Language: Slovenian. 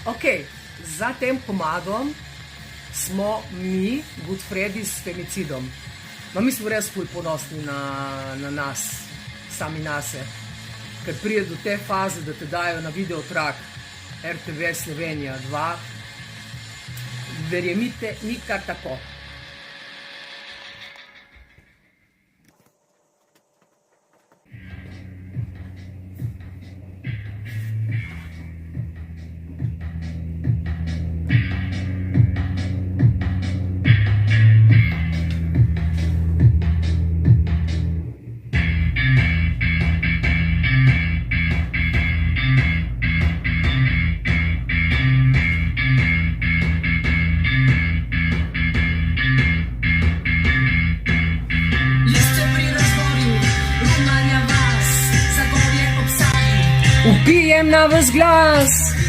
Ok, za tem komadom smo mi, Goodfreddy s Femicidom. Mi smo res ful ponosni na nas, sami nase. Ker pride do te faze, da te dajo na videotrak RTV Slovenija 2, verjemite, ni kar tako. Upijem na ves glas.